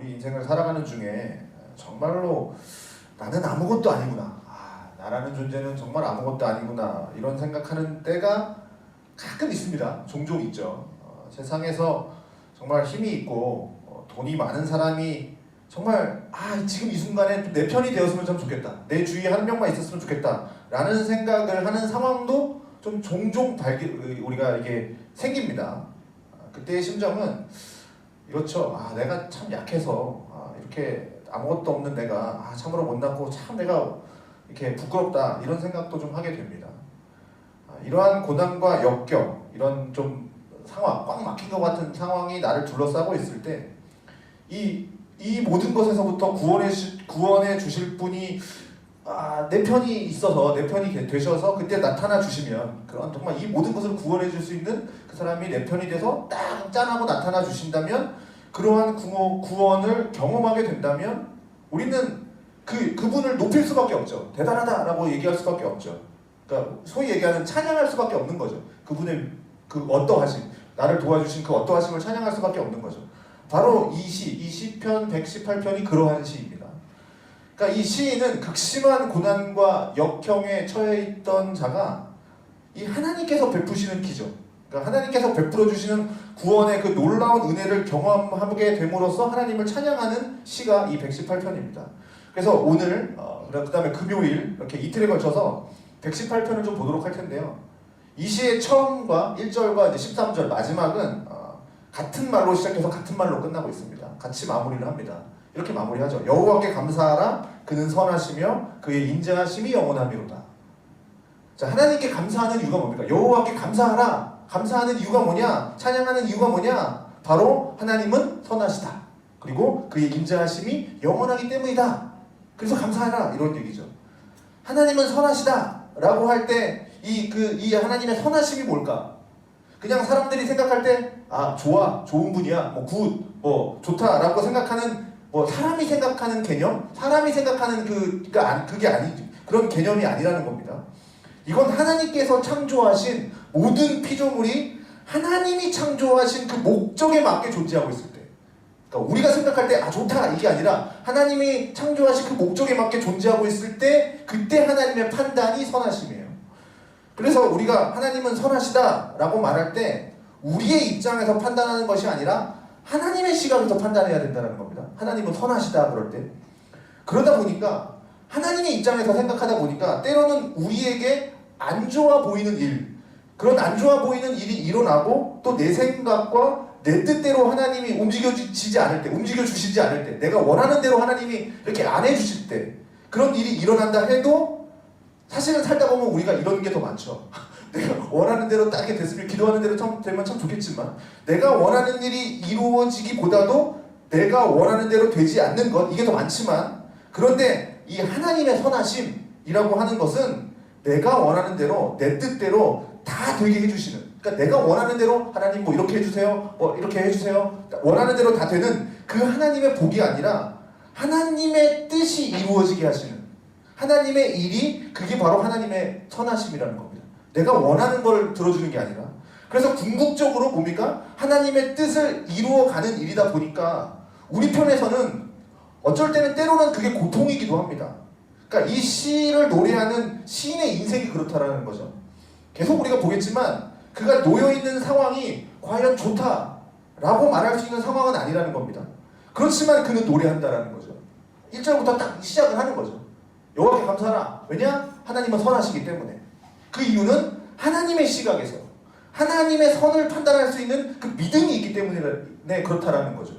우리 인생을 살아가는 중에 정말로 나는 아무것도 아니구나, 나라는 존재는 정말 아무것도 아니구나, 이런 생각하는 때가 가끔 있습니다. 종종 있죠. 세상에서 정말 힘이 있고 돈이 많은 사람이 정말 지금 이 순간에 내 편이 되었으면 참 좋겠다, 내 주위에 한 명만 있었으면 좋겠다 라는 생각을 하는 상황도 좀 종종 우리가 이게 생깁니다. 그때의 심정은 이렇죠. 내가 참 약해서 이렇게 아무것도 없는 내가 참으로 못났고 참 내가 이렇게 부끄럽다, 이런 생각도 좀 하게 됩니다. 이러한 고난과 역경, 이런 좀 상황, 꽉 막힌 것 같은 상황이 나를 둘러싸고 있을 때 이 모든 것에서부터 구원해 주실 분이 내 편이 있어서, 내 편이 되셔서 그때 나타나 주시면, 그런 정말 이 모든 것을 구원해 줄 수 있는 그 사람이 내 편이 돼서 딱 짠하고 나타나 주신다면, 그러한 구원을 경험하게 된다면 우리는 그분을 높일 수밖에 없죠. 대단하다라고 얘기할 수밖에 없죠. 그러니까 소위 얘기하는 찬양할 수밖에 없는 거죠. 그분의 그 어떠하심, 나를 도와주신 그 어떠하심을 찬양할 수밖에 없는 거죠. 바로 이 시편 118편이 그러한 시입니다. 그러니까 이 시인은 극심한 고난과 역경에 처해 있던 자가 이 하나님께서 베푸시는 기죠. 그러니까 하나님께서 베풀어 주시는 구원의 그 놀라운 은혜를 경험하게 됨으로써 하나님을 찬양하는 시가 이 118편입니다. 그래서 오늘 그 다음에 금요일 이렇게 이틀에 걸쳐서 118편을 좀 보도록 할 텐데요. 이 시의 처음과 1절과 이제 13절 마지막은 같은 말로 시작해서 같은 말로 끝나고 있습니다. 같이 마무리를 합니다. 이렇게 마무리하죠. 여호와께 감사하라, 그는 선하시며 그의 인자하심이 영원하미로다. 자, 하나님께 감사하는 이유가 뭡니까? 여호와께 감사하라. 감사하는 이유가 뭐냐? 찬양하는 이유가 뭐냐? 바로 하나님은 선하시다, 그리고 그의 인자하심이 영원하기 때문이다. 그래서 감사하라, 이런 얘기죠. 하나님은 선하시다 라고 할 때 이 하나님의 선하심이 뭘까? 그냥 사람들이 생각할 때 좋아, 좋은 분이야, 굿, 좋다 라고 생각하는, 사람이 생각하는 개념, 사람이 생각하는 그게 아니지, 그런 개념이 아니라는 겁니다. 이건 하나님께서 창조하신 모든 피조물이 하나님이 창조하신 그 목적에 맞게 존재하고 있을 때, 그러니까 우리가 생각할 때 좋다, 이게 아니라 하나님이 창조하신 그 목적에 맞게 존재하고 있을 때, 그때 하나님의 판단이 선하심이에요. 그래서 우리가 하나님은 선하시다 라고 말할 때 우리의 입장에서 판단하는 것이 아니라 하나님의 시각에서 판단해야 된다는 겁니다. 하나님은 선하시다 그럴 때. 그러다 보니까 하나님의 입장에서 생각하다 보니까 때로는 우리에게 안 좋아 보이는 일, 그런 안 좋아 보이는 일이 일어나고, 또 내 생각과 내 뜻대로 하나님이 움직여주시지 않을 때, 내가 원하는 대로 하나님이 이렇게 안 해주실 때, 그런 일이 일어난다 해도 사실은 살다 보면 우리가 이런 게 더 많죠. 내가 원하는 대로 딱 됐으면, 기도하는 대로 되면 참 좋겠지만, 내가 원하는 일이 이루어지기보다도 내가 원하는 대로 되지 않는 것, 이게 더 많지만, 그런데 이 하나님의 선하심이라고 하는 것은 내가 원하는 대로, 내 뜻대로 다 되게 해주시는, 그러니까 내가 원하는 대로 하나님 이렇게 해주세요, 이렇게 해주세요, 원하는 대로 다 되는 그 하나님의 복이 아니라 하나님의 뜻이 이루어지게 하시는 하나님의 일이, 그게 바로 하나님의 선하심이라는 겁니다. 내가 원하는 걸 들어주는 게 아니라. 그래서 궁극적으로 뭡니까? 하나님의 뜻을 이루어가는 일이다 보니까 우리 편에서는 어쩔 때는 때로는 그게 고통이기도 합니다. 그러니까 이 시를 노래하는 시인의 인생이 그렇다라는 거죠. 계속 우리가 보겠지만 그가 놓여있는 상황이 과연 좋다라고 말할 수 있는 상황은 아니라는 겁니다. 그렇지만 그는 노래한다라는 거죠. 1절부터 딱 시작을 하는 거죠. 여호와께 감사하라. 왜냐? 하나님은 선하시기 때문에. 그 이유는 하나님의 시각에서 하나님의 선을 판단할 수 있는 그 믿음이 있기 때문에 그렇다라는 거죠.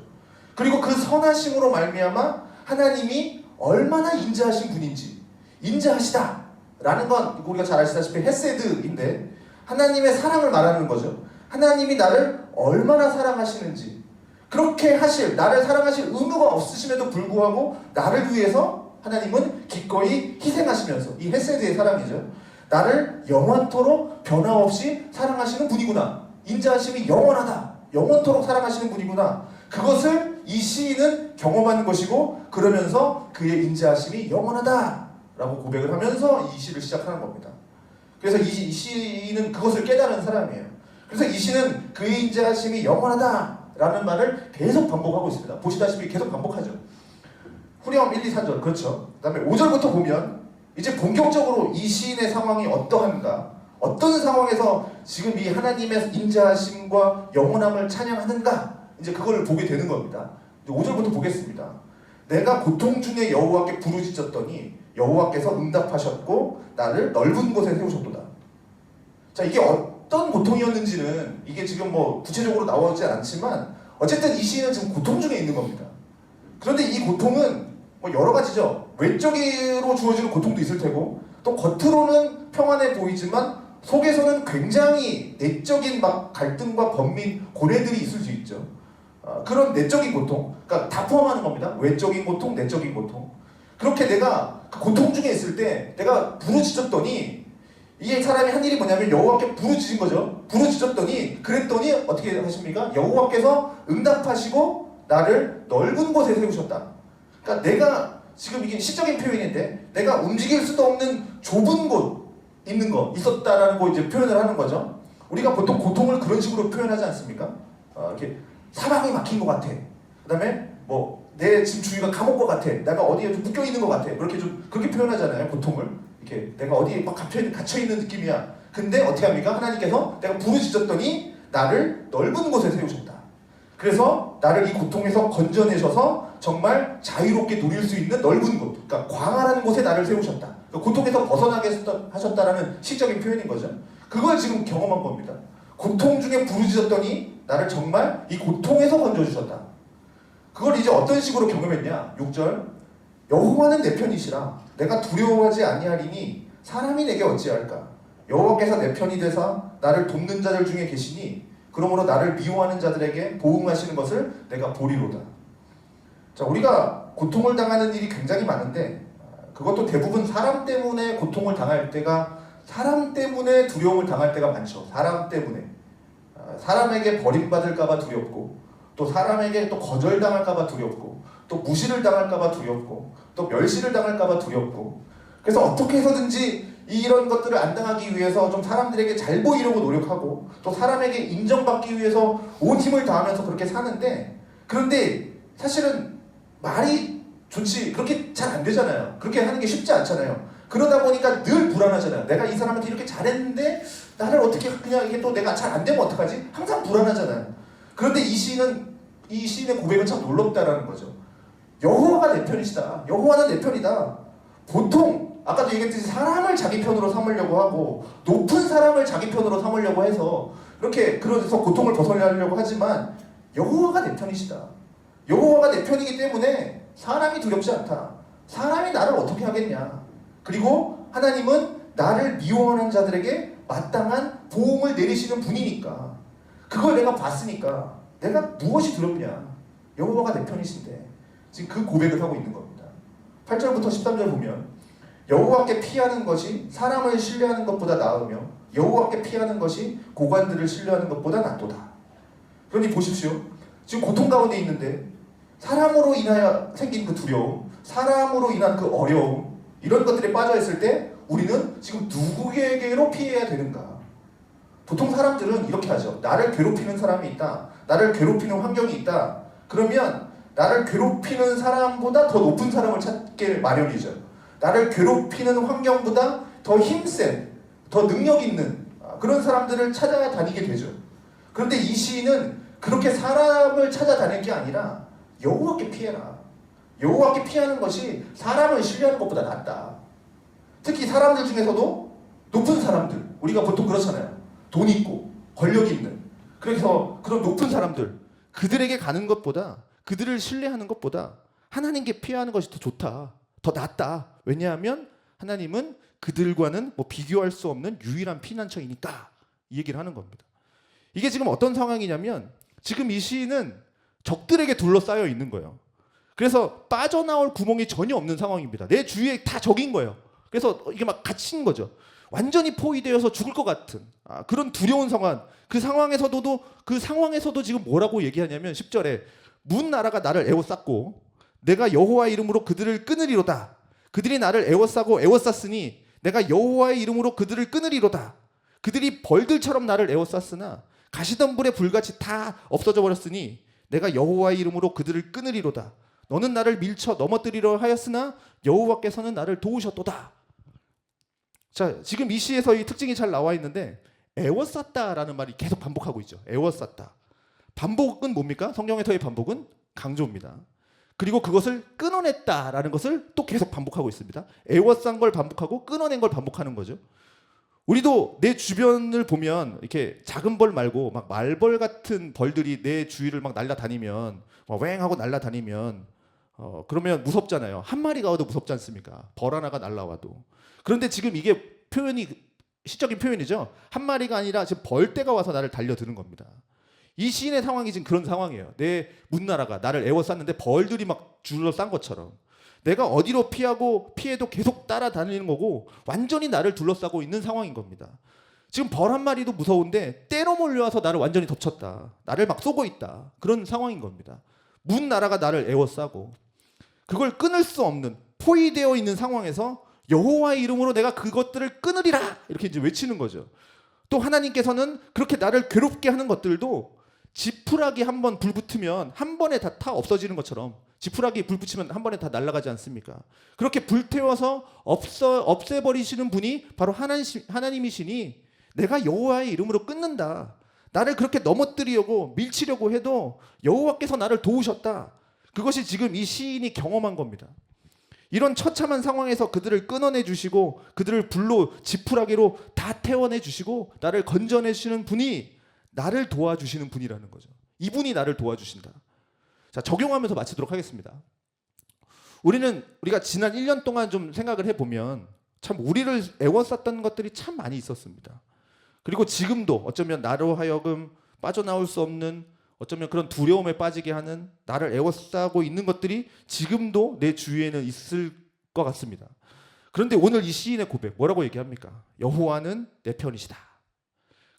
그리고 그 선하심으로 말미암아 하나님이 얼마나 인자하신 분인지, 인자하시다 라는 건 우리가 잘 아시다시피 헤세드인데 하나님의 사랑을 말하는 거죠. 하나님이 나를 얼마나 사랑하시는지, 그렇게 나를 사랑하실 의무가 없으심에도 불구하고 나를 위해서 하나님은 기꺼이 희생하시면서, 이 헤세드의 사랑이죠, 나를 영원토록 변함없이 사랑하시는 분이구나, 인자하심이 영원하다, 영원토록 사랑하시는 분이구나, 그것을 이 시인은 경험하는 것이고, 그러면서 그의 인자하심이 영원하다 라고 고백을 하면서 이 시를 시작하는 겁니다. 그래서 이 시인은 그것을 깨달은 사람이에요. 그래서 이 시는 그의 인자하심이 영원하다 라는 말을 계속 반복하고 있습니다. 보시다시피 계속 반복하죠. 후렴 1, 2, 3절 그렇죠. 그 다음에 5절부터 보면 이제 본격적으로 이 시인의 상황이 어떠한가, 어떤 상황에서 지금 이 하나님의 인자하심과 영원함을 찬양하는가, 이제 그걸 보게 되는 겁니다. 5절부터 보겠습니다. 내가 고통 중에 여호와께 부르짖었더니 여호와께서 응답하셨고 나를 넓은 곳에 세우셨도다. 자, 이게 어떤 고통이었는지는 이게 지금 뭐 구체적으로 나오지 않지만 어쨌든 이 시인은 지금 고통 중에 있는 겁니다. 그런데 이 고통은 뭐 여러 가지죠. 외적으로 주어지는 고통도 있을 테고, 또 겉으로는 평안해 보이지만 속에서는 굉장히 내적인 막 갈등과 번민, 고뇌들이 있을 수 있죠. 그런 내적인 고통, 그러니까 다 포함하는 겁니다. 외적인 고통, 내적인 고통. 그렇게 내가 그 고통 중에 있을 때 내가 부르짖었더니, 이 사람이 한 일이 뭐냐면 여호와께 부르짖은 거죠. 부르짖었더니, 그랬더니 어떻게 하십니까? 여호와께서 응답하시고 나를 넓은 곳에 세우셨다. 그러니까 내가 지금 이게 시적인 표현인데 내가 움직일 수도 없는 좁은 곳 있는 거 있었다라는 거 이제 표현을 하는 거죠. 우리가 보통 고통을 그런 식으로 표현하지 않습니까? 이렇게 사방이 막힌 것 같아. 그다음에 뭐 내 지금 주위가 감옥 것 같아. 내가 어디에 좀 묶여 있는 것 같아. 이렇게 좀 그렇게 표현하잖아요. 고통을 이렇게 내가 어디에 막 갇혀 있는 느낌이야. 근데 어떻게 합니까? 하나님께서 내가 부르짖었더니 나를 넓은 곳에 세우셨다. 그래서 나를 이 고통에서 건져내셔서 정말 자유롭게 누릴 수 있는 넓은 곳, 그러니까 광활한 곳에 나를 세우셨다. 그러니까 고통에서 벗어나게 하셨다라는 시적인 표현인 거죠. 그걸 지금 경험한 겁니다. 고통 중에 부르짖었더니 나를 정말 이 고통에서 건져주셨다. 그걸 이제 어떤 식으로 경험했냐? 6절 여호와는 내 편이시라 내가 두려워하지 아니하리니 사람이 내게 어찌할까? 여호와께서 내 편이 되사 나를 돕는 자들 중에 계시니 그러므로 나를 미워하는 자들에게 보응하시는 것을 내가 보리로다. 자, 우리가 고통을 당하는 일이 굉장히 많은데 그것도 대부분 사람 때문에 고통을 당할 때가, 사람 때문에 두려움을 당할 때가 많죠. 사람 때문에. 사람에게 버림받을까봐 두렵고, 또 사람에게 또 거절당할까봐 두렵고, 또 무시를 당할까봐 두렵고, 또 멸시를 당할까봐 두렵고, 그래서 어떻게 해서든지 이런 것들을 안 당하기 위해서 좀 사람들에게 잘 보이려고 노력하고, 또 사람에게 인정받기 위해서 온 힘을 다하면서 그렇게 사는데, 그런데 사실은 말이 좋지 그렇게 잘 안 되잖아요. 그렇게 하는 게 쉽지 않잖아요. 그러다 보니까 늘 불안하잖아요. 내가 이 사람한테 이렇게 잘했는데 나를 어떻게 그냥 이게 또 내가 잘 안 되면 어떡하지? 항상 불안하잖아요. 그런데 이 시인의 고백은 참 놀랍다라는 거죠. 여호와가 내 편이시다. 여호와는 내 편이다. 보통 아까도 얘기했듯이 사람을 자기 편으로 삼으려고 하고 높은 사람을 자기 편으로 삼으려고 해서 이렇게 그래서 고통을 벗어나려고 하지만 여호와가 내 편이시다. 여호와가 내 편이기 때문에 사람이 두렵지 않다. 사람이 나를 어떻게 하겠냐. 그리고 하나님은 나를 미워하는 자들에게 마땅한 보응을 내리시는 분이니까, 그걸 내가 봤으니까 내가 무엇이 두렵냐. 여호와가 내 편이신데 지금 그 고백을 하고 있는 겁니다. 8절부터 13절 보면 여호와께 피하는 것이 사람을 신뢰하는 것보다 나으며 여호와께 피하는 것이 고관들을 신뢰하는 것보다 낫도다. 그러니 보십시오. 지금 고통 가운데 있는데 사람으로 인하여 생긴 그 두려움, 사람으로 인한 그 어려움, 이런 것들에 빠져있을 때 우리는 지금 누구에게로 피해야 되는가? 보통 사람들은 이렇게 하죠. 나를 괴롭히는 사람이 있다. 나를 괴롭히는 환경이 있다. 그러면 나를 괴롭히는 사람보다 더 높은 사람을 찾게 마련이죠. 나를 괴롭히는 환경보다 더 힘센, 더 능력 있는 그런 사람들을 찾아다니게 되죠. 그런데 이 시인은 그렇게 사람을 찾아다닐 게 아니라 여호와께 피해라. 여호와께 피하는 것이 사람을 신뢰하는 것보다 낫다. 특히 사람들 중에서도 높은 사람들, 우리가 보통 그렇잖아요. 돈 있고 권력 있는, 그래서 그런 높은 사람들, 그들에게 가는 것보다, 그들을 신뢰하는 것보다 하나님께 피하는 것이 더 좋다, 더 낫다. 왜냐하면 하나님은 그들과는 뭐 비교할 수 없는 유일한 피난처이니까, 이 얘기를 하는 겁니다. 이게 지금 어떤 상황이냐면 지금 이 시인은 적들에게 둘러싸여 있는 거예요. 그래서 빠져나올 구멍이 전혀 없는 상황입니다. 내 주위에 다 적인 거예요. 그래서 이게 막 갇힌 거죠. 완전히 포위되어서 죽을 것 같은 그런 두려운 상황. 그 상황에서도 지금 뭐라고 얘기하냐면 10절에 문 나라가 나를 에워쌌고 내가 여호와의 이름으로 그들을 끊으리로다. 그들이 나를 에워싸고 에워쌌으니 내가 여호와의 이름으로 그들을 끊으리로다. 그들이 벌들처럼 나를 에워쌌으나 가시덤불에 불같이 다 없어져 버렸으니 내가 여호와의 이름으로 그들을 끊으리로다. 너는 나를 밀쳐 넘어뜨리려 하였으나 여호와께서는 나를 도우셨도다. 자, 지금 이 시에서 이 특징이 잘 나와 있는데 애워쌌다라는 말이 계속 반복하고 있죠. 애워쌌다. 반복은 뭡니까? 성경에서의 반복은 강조입니다. 그리고 그것을 끊어냈다라는 것을 또 계속 반복하고 있습니다. 애워싼 걸 반복하고 끊어낸 걸 반복하는 거죠. 우리도 내 주변을 보면 이렇게 작은 벌 말고 막 말벌 같은 벌들이 내 주위를 막 날아다니면 막 왱하고 날아다니면 그러면 무섭잖아요. 한 마리가 와도 무섭지 않습니까? 벌 하나가 날아와도. 그런데 지금 이게 표현이 시적인 표현이죠. 한 마리가 아니라 지금 벌떼가 와서 나를 달려드는 겁니다. 이 시인의 상황이 지금 그런 상황이에요. 내 문나라가 나를 애워쌌는데 벌들이 막 줄로 싼 것처럼 내가 어디로 피해도 계속 따라다니는 거고 완전히 나를 둘러싸고 있는 상황인 겁니다. 지금 벌 한 마리도 무서운데 때로 몰려와서 나를 완전히 덮쳤다. 나를 막 쏘고 있다. 그런 상황인 겁니다. 문나라가 나를 애워싸고 그걸 끊을 수 없는 포위되어 있는 상황에서 여호와의 이름으로 내가 그것들을 끊으리라 이렇게 이제 외치는 거죠. 또 하나님께서는 그렇게 나를 괴롭게 하는 것들도 지푸라기 한 번 불 붙으면 한 번에 다 없어지는 것처럼 지푸라기 불 붙이면 한 번에 다 날아가지 않습니까? 그렇게 불태워서 없애버리시는 분이 바로 하나님이시니 내가 여호와의 이름으로 끊는다. 나를 그렇게 넘어뜨리려고 밀치려고 해도 여호와께서 나를 도우셨다. 그것이 지금 이 시인이 경험한 겁니다. 이런 처참한 상황에서 그들을 끊어내 주시고 그들을 불로 지푸라기로 다 태워내 주시고 나를 건져내 주시는 분이 나를 도와주시는 분이라는 거죠. 이분이 나를 도와주신다. 자, 적용하면서 마치도록 하겠습니다. 우리가 지난 1년 동안 좀 생각을 해보면 참 우리를 애워쌌던 것들이 참 많이 있었습니다. 그리고 지금도 어쩌면 나로 하여금 빠져나올 수 없는 어쩌면 그런 두려움에 빠지게 하는 나를 애워싸고 있는 것들이 지금도 내 주위에는 있을 것 같습니다. 그런데 오늘 이 시인의 고백 뭐라고 얘기합니까? 여호와는 내 편이시다.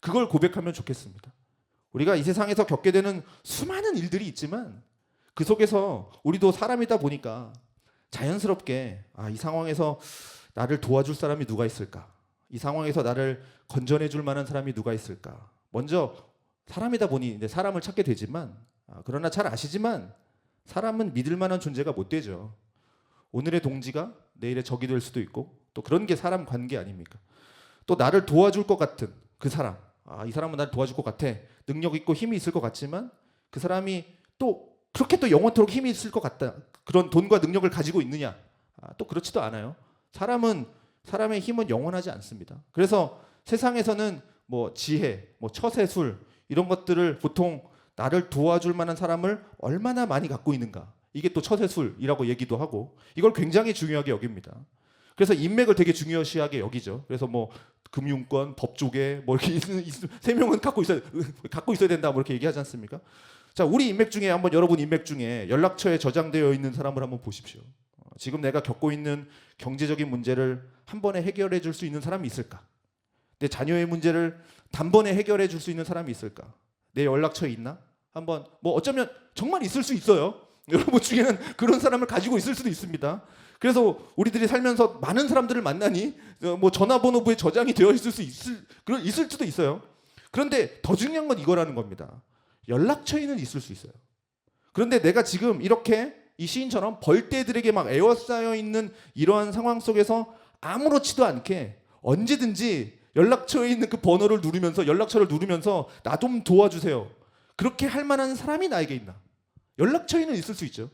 그걸 고백하면 좋겠습니다. 우리가 이 세상에서 겪게 되는 수많은 일들이 있지만 그 속에서 우리도 사람이다 보니까 자연스럽게 이 상황에서 나를 도와줄 사람이 누가 있을까? 이 상황에서 나를 건져내 줄 만한 사람이 누가 있을까? 먼저 사람이다 보니 이제 사람을 찾게 되지만 그러나 잘 아시지만 사람은 믿을 만한 존재가 못 되죠. 오늘의 동지가 내일의 적이 될 수도 있고 또 그런 게 사람 관계 아닙니까? 또 나를 도와줄 것 같은 그 사람, 이 사람은 나를 도와줄 것 같아. 능력 있고 힘이 있을 것 같지만 그 사람이 또 그렇게 또 영원토록 힘이 있을 것 같다. 그런 돈과 능력을 가지고 있느냐? 또 그렇지도 않아요. 사람의 힘은 영원하지 않습니다. 그래서 세상에서는 뭐 지혜, 뭐 처세술 이런 것들을 보통 나를 도와줄 만한 사람을 얼마나 많이 갖고 있는가. 이게 또 처세술이라고 얘기도 하고 이걸 굉장히 중요하게 여깁니다. 그래서 인맥을 되게 중요시하게 여기죠. 그래서 뭐 금융권, 법조계 뭐 이렇게 세 명은 갖고 있어야 된다 뭐 이렇게 얘기하지 않습니까? 자, 우리 인맥 중에 한번 여러분 인맥 중에 연락처에 저장되어 있는 사람을 한번 보십시오. 지금 내가 겪고 있는 경제적인 문제를 한 번에 해결해 줄 수 있는 사람이 있을까? 내 자녀의 문제를 단번에 해결해 줄 수 있는 사람이 있을까? 내 연락처에 있나? 한번 뭐 어쩌면 정말 있을 수 있어요. 여러분 중에는 그런 사람을 가지고 있을 수도 있습니다. 그래서 우리들이 살면서 많은 사람들을 만나니 뭐 전화번호부에 저장이 되어 있을 수도 있어요. 그런데 더 중요한 건 이거라는 겁니다. 연락처에는 있을 수 있어요. 그런데 내가 지금 이렇게 이 시인처럼 벌떼들에게 막 에워싸여 있는 이러한 상황 속에서 아무렇지도 않게 언제든지 연락처에 있는 그 번호를 누르면서 연락처를 누르면서 나 좀 도와주세요. 그렇게 할 만한 사람이 나에게 있나? 연락처에는 있을 수 있죠.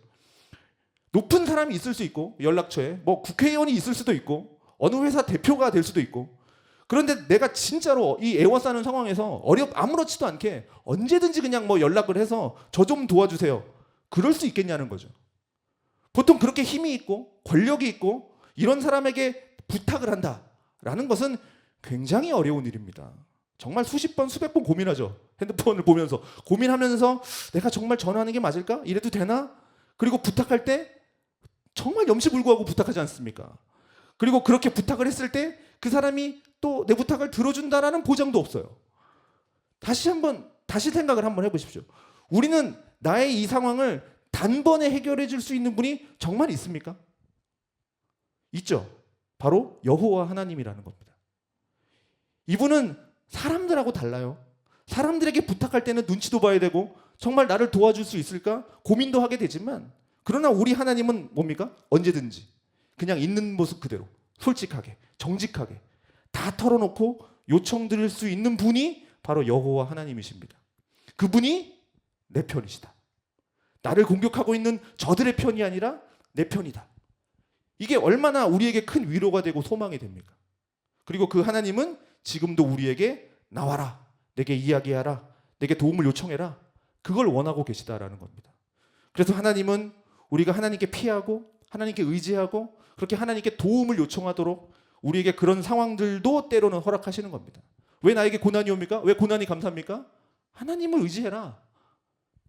높은 사람이 있을 수 있고 연락처에 뭐 국회의원이 있을 수도 있고 어느 회사 대표가 될 수도 있고 그런데 내가 진짜로 이 애워싸는 상황에서 아무렇지도 않게 언제든지 그냥 뭐 연락을 해서 저 좀 도와주세요. 그럴 수 있겠냐는 거죠. 보통 그렇게 힘이 있고 권력이 있고 이런 사람에게 부탁을 한다라는 것은 굉장히 어려운 일입니다. 정말 수십 번, 수백 번 고민하죠. 핸드폰을 보면서 고민하면서 내가 정말 전화하는 게 맞을까? 이래도 되나? 그리고 부탁할 때 정말 염치불구하고 부탁하지 않습니까? 그리고 그렇게 부탁을 했을 때 그 사람이 또 내 부탁을 들어준다라는 보장도 없어요. 다시 생각을 한번 해보십시오. 우리는 나의 이 상황을 단번에 해결해 줄 수 있는 분이 정말 있습니까? 있죠. 바로 여호와 하나님이라는 겁니다. 이분은 사람들하고 달라요. 사람들에게 부탁할 때는 눈치도 봐야 되고 정말 나를 도와줄 수 있을까? 고민도 하게 되지만 그러나 우리 하나님은 뭡니까? 언제든지 그냥 있는 모습 그대로 솔직하게 정직하게 다 털어놓고 요청드릴 수 있는 분이 바로 여호와 하나님이십니다. 그분이 내 편이시다. 나를 공격하고 있는 저들의 편이 아니라 내 편이다. 이게 얼마나 우리에게 큰 위로가 되고 소망이 됩니까? 그리고 그 하나님은 지금도 우리에게 나와라, 내게 이야기하라, 내게 도움을 요청해라, 그걸 원하고 계시다라는 겁니다. 그래서 하나님은 우리가 하나님께 피하고 하나님께 의지하고 그렇게 하나님께 도움을 요청하도록 우리에게 그런 상황들도 때로는 허락하시는 겁니다. 왜 나에게 고난이 옵니까? 왜 고난이 감사합니까? 하나님을 의지해라.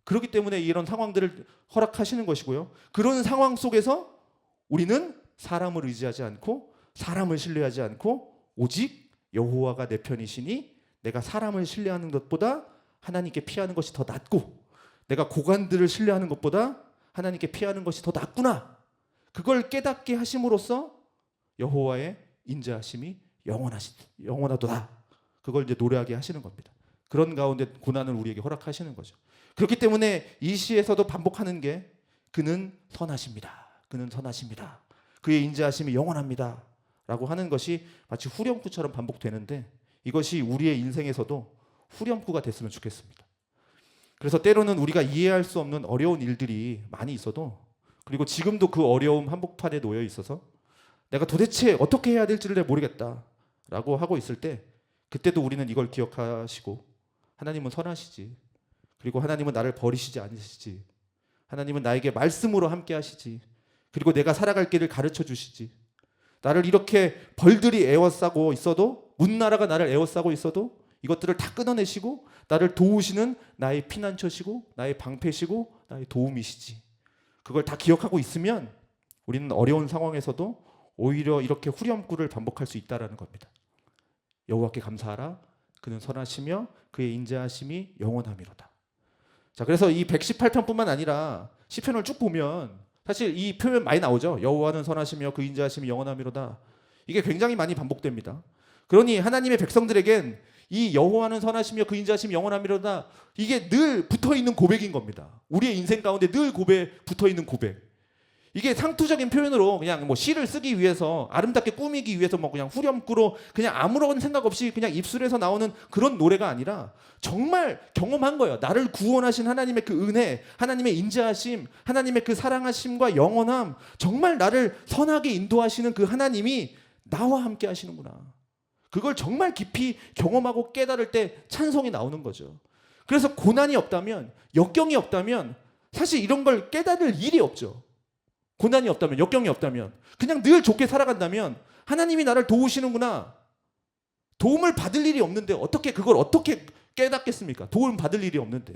그렇기 때문에 이런 상황들을 허락하시는 것이고요. 그런 상황 속에서 우리는 사람을 의지하지 않고 사람을 신뢰하지 않고 오직 여호와가 내 편이시니 내가 사람을 신뢰하는 것보다 하나님께 피하는 것이 더 낫고 내가 고관들을 신뢰하는 것보다 하나님께 피하는 것이 더 낫구나. 그걸 깨닫게 하심으로써 여호와의 인자하심이 영원하도다. 그걸 이제 노래하게 하시는 겁니다. 그런 가운데 고난을 우리에게 허락하시는 거죠. 그렇기 때문에 이 시에서도 반복하는 게 그는 선하십니다. 그는 선하십니다. 그의 인자하심이 영원합니다. 라고 하는 것이 마치 후렴구처럼 반복되는데 이것이 우리의 인생에서도 후렴구가 됐으면 좋겠습니다. 그래서 때로는 우리가 이해할 수 없는 어려운 일들이 많이 있어도 그리고 지금도 그 어려움 한복판에 놓여 있어서 내가 도대체 어떻게 해야 될지를 모르겠다 라고 하고 있을 때 그때도 우리는 이걸 기억하시고 하나님은 선하시지. 그리고 하나님은 나를 버리시지 않으시지. 하나님은 나에게 말씀으로 함께 하시지. 그리고 내가 살아갈 길을 가르쳐 주시지. 나를 이렇게 벌들이 에워싸고 있어도 문나라가 나를 에워싸고 있어도 이것들을 다 끊어내시고 나를 도우시는 나의 피난처시고 나의 방패시고 나의 도움이시지. 그걸 다 기억하고 있으면 우리는 어려운 상황에서도 오히려 이렇게 후렴구를 반복할 수 있다라는 겁니다. 여호와께 감사하라. 그는 선하시며 그의 인자하심이 영원함이로다. 자, 그래서 이 118편뿐만 아니라 시편을 쭉 보면 사실 이 표현 많이 나오죠. 여호와는 선하시며 그 인자하심이 영원함이로다. 이게 굉장히 많이 반복됩니다. 그러니 하나님의 백성들에겐 이 여호와는 선하시며 그 인자하심이 영원함이로다. 이게 늘 붙어있는 고백인 겁니다. 우리의 인생 가운데 늘 붙어있는 고백. 이게 상투적인 표현으로 그냥 뭐 시를 쓰기 위해서 아름답게 꾸미기 위해서 뭐 그냥 후렴구로 그냥 아무런 생각 없이 그냥 입술에서 나오는 그런 노래가 아니라 정말 경험한 거예요. 나를 구원하신 하나님의 그 은혜, 하나님의 인자하심, 하나님의 그 사랑하심과 영원함, 정말 나를 선하게 인도하시는 그 하나님이 나와 함께 하시는구나. 그걸 정말 깊이 경험하고 깨달을 때 찬송이 나오는 거죠. 그래서 고난이 없다면, 역경이 없다면 사실 이런 걸 깨달을 일이 없죠. 고난이 없다면, 역경이 없다면, 그냥 늘 좋게 살아간다면 하나님이 나를 도우시는구나. 도움을 받을 일이 없는데 그걸 어떻게 깨닫겠습니까? 도움 받을 일이 없는데.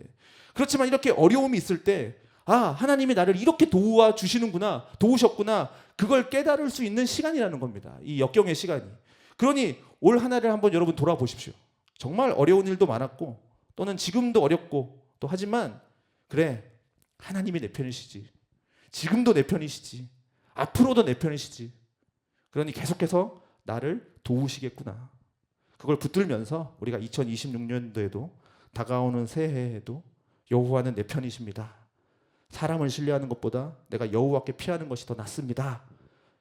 그렇지만 이렇게 어려움이 있을 때 하나님이 나를 이렇게 도와주시는구나, 도우셨구나, 그걸 깨달을 수 있는 시간이라는 겁니다. 이 역경의 시간이. 그러니 올 한 해를 한번 여러분 돌아보십시오. 정말 어려운 일도 많았고 또는 지금도 어렵고 또 하지만 그래, 하나님이 내 편이시지. 지금도 내 편이시지. 앞으로도 내 편이시지. 그러니 계속해서 나를 도우시겠구나. 그걸 붙들면서 우리가 2026년도에도 다가오는 새해에도 여호와는 내 편이십니다. 사람을 신뢰하는 것보다 내가 여호와께 피하는 것이 더 낫습니다.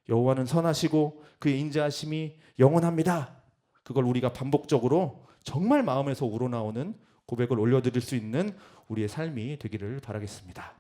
여호와는 선하시고 그의 인자하심이 영원합니다. 그걸 우리가 반복적으로 정말 마음에서 우러나오는 고백을 올려드릴 수 있는 우리의 삶이 되기를 바라겠습니다.